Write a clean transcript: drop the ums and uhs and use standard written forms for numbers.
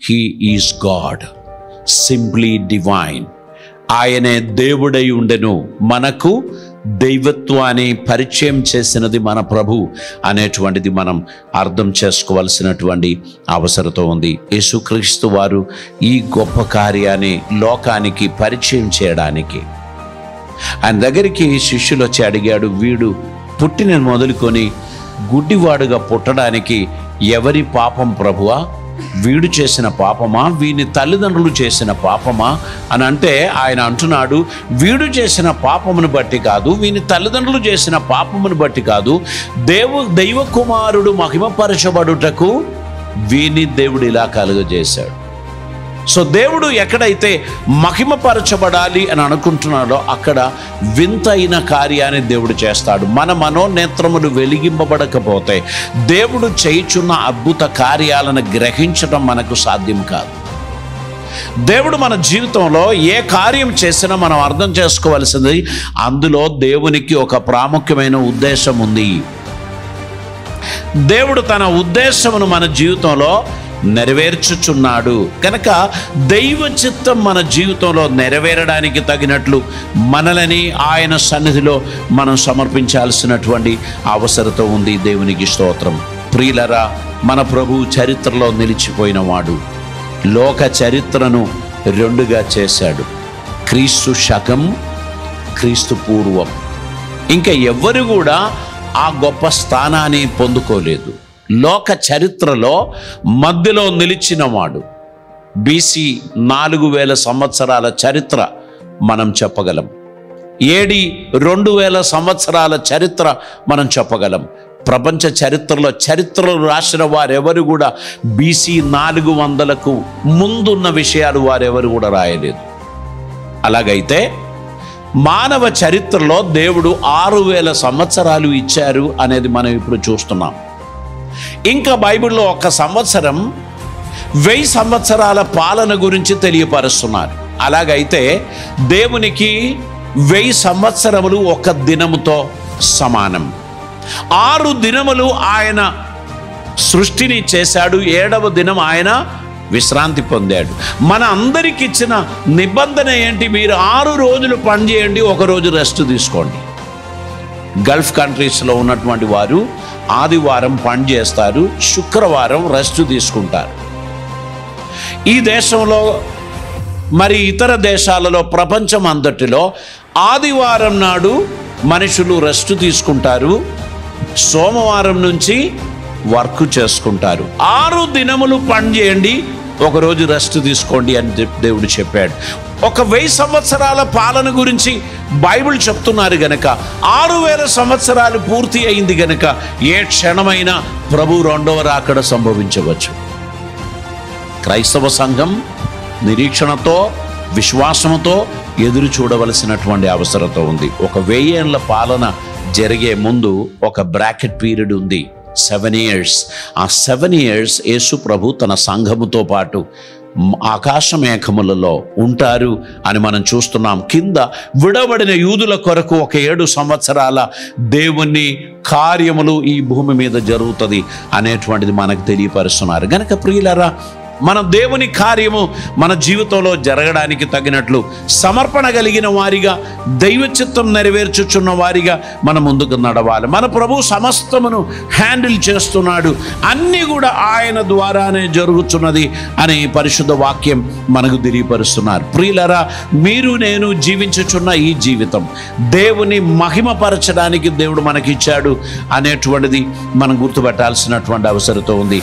He is God, simply divine. ఆయనే దేవుడై ఉండెను, మనకు దైవత్వాన్ని పరిచయం చేసినది మన ప్రభు అనేటువంటిది మనం అర్థం చేసుకోవాల్సినటువంటి అవసరత ఉంది. యేసుక్రీస్తు వారు ఈ గొప్ప కార్యాన్ని లోకానికి పరిచయం చేయడానికి ఆయన దగ్గరికి శిష్యులు వచ్చి అడిగాడు, వీడు పుట్టిన మొదలుకొని గుడ్డివాడుగా పుట్టడానికి ఎవరి పాపం ప్రభువా? వీడు చేసిన పాపమా, వీని తల్లిదండ్రులు చేసిన పాపమా అని అంటే ఆయన అంటున్నాడు, వీడు చేసిన పాపమును బట్టి కాదు, వీని తల్లిదండ్రులు చేసిన పాపమును బట్టి కాదు, దైవ కుమారుడు మహిమపరచబడుటకు వీని దేవుడు ఇలా కలుగజేశాడు. సో దేవుడు ఎక్కడైతే మహిమపరచబడాలి అని అనుకుంటున్నాడో అక్కడ వింతైన కార్యాన్ని దేవుడు చేస్తాడు. మన మనోనేత్రములు వెలిగింపబడకపోతే దేవుడు చేయుచున్న అద్భుత కార్యాలను గ్రహించడం మనకు సాధ్యం కాదు. దేవుడు మన జీవితంలో ఏ కార్యం చేసినా మనం అర్థం చేసుకోవాల్సింది, అందులో దేవునికి ఒక ప్రాముఖ్యమైన ఉద్దేశం ఉంది. దేవుడు తన ఉద్దేశమును మన జీవితంలో నెరవేర్చుచున్నాడు. కనుక దైవ చిత్తం మన జీవితంలో నెరవేరడానికి తగినట్లు మనలని ఆయన సన్నిధిలో మనం సమర్పించాల్సినటువంటి అవసరత ఉంది. దేవునికి స్తోత్రం. ప్రియులరా, మన ప్రభు చరిత్రలో నిలిచిపోయిన వాడు. లోక చరిత్రను రెండుగా చేశాడు, క్రీస్తు శకం, క్రీస్తు పూర్వం. ఇంకా ఎవ్వరు కూడా ఆ గొప్ప స్థానాన్ని పొందుకోలేదు. లోక చరిత్రలో మధ్యలో నిలిచినవాడు. BC 4000 సంవత్సరాల చరిత్ర మనం చెప్పగలం. AD 2000 సంవత్సరాల చరిత్ర మనం చెప్పగలం. ప్రపంచ చరిత్రలో చరిత్రలు రాసిన వారెవరు కూడా BC 400కు ముందున్న విషయాలు వారెవరు కూడా రాయలేదు. అలాగైతే మానవ చరిత్రలో దేవుడు 6000 సంవత్సరాలు ఇచ్చారు అనేది మనం ఇప్పుడు చూస్తున్నాం. ఇంకా బైబిల్లో ఒక సంవత్సరం 1000 సంవత్సరాల పాలన గురించి తెలియపరుస్తున్నారు. అలాగైతే దేవునికి 1000 సంవత్సరములు ఒక దినముతో సమానం. 6 దినములు ఆయన సృష్టిని చేశాడు, 7వ దినం ఆయన విశ్రాంతి పొందాడు. మన అందరికి ఇచ్చిన నిబంధన ఏంటి? మీరు 6 రోజులు పని చేయండి, ఒక రోజు రెస్ట్ తీసుకోండి. గల్ఫ్ కంట్రీస్లో ఉన్నటువంటి వారు ఆదివారం పని చేస్తారు, శుక్రవారం రెస్ట్ తీసుకుంటారు. ఈ దేశంలో మరి ఇతర దేశాలలో ప్రపంచం అంతటిలో ఆదివారం నాడు మనుషులు రెస్ట్ తీసుకుంటారు, సోమవారం నుంచి వర్క్ చేసుకుంటారు. 6 దినములు పని చేయండి, ఒకరోజు రెస్ట్ తీసుకోండి అని దేవుడు చెప్పాడు. ఒక 1000 సంవత్సరాల పాలన గురించి బైబిల్ చెప్తున్నారు గనక 6000 సంవత్సరాలు పూర్తి అయింది గనక ఏ క్షణమైనా ప్రభు రెండవ రాకడ సంభవించవచ్చు. క్రైస్తవ సంఘం నిరీక్షణతో, విశ్వాసంతో ఎదురు చూడవలసినటువంటి అవసరత ఉంది. ఒక 1000 ఏళ్ల పాలన జరిగే ముందు ఒక బ్రాకెట్ పీరియడ్ ఉంది, 7 years. ఆ 7 years యేసు ప్రభు తన సంఘముతో పాటు ఆకాశమేఘములలో ఉంటారు అని మనం చూస్తున్నాం. కింద విడబడిన యూదుల కొరకు ఒక 7 సంవత్సరాల దేవుని కార్యములు ఈ భూమి మీద జరుగుతుంది అనేటువంటిది మనకు తెలియపరుస్తున్నారు. గనక ప్రియులారా, మన దేవుని కార్యము మన జీవితంలో జరగడానికి తగినట్లు సమర్పణ కలిగిన వారిగా, దైవ చిత్తం నెరవేర్చుచున్న వారిగా మనం ముందుకు నడవాలి. మన ప్రభు సమస్తమును హ్యాండిల్ చేస్తున్నాడు, అన్నీ కూడా ఆయన ద్వారానే జరుగుతున్నది అని పరిశుద్ధ వాక్యం మనకు తెలియపరుస్తున్నారు. ప్రియులరా, మీరు నేను జీవించుచున్న ఈ జీవితం దేవుని మహిమపరచడానికి దేవుడు మనకిచ్చాడు అనేటువంటిది మనం గుర్తుపెట్టాల్సినటువంటి అవసరత ఉంది.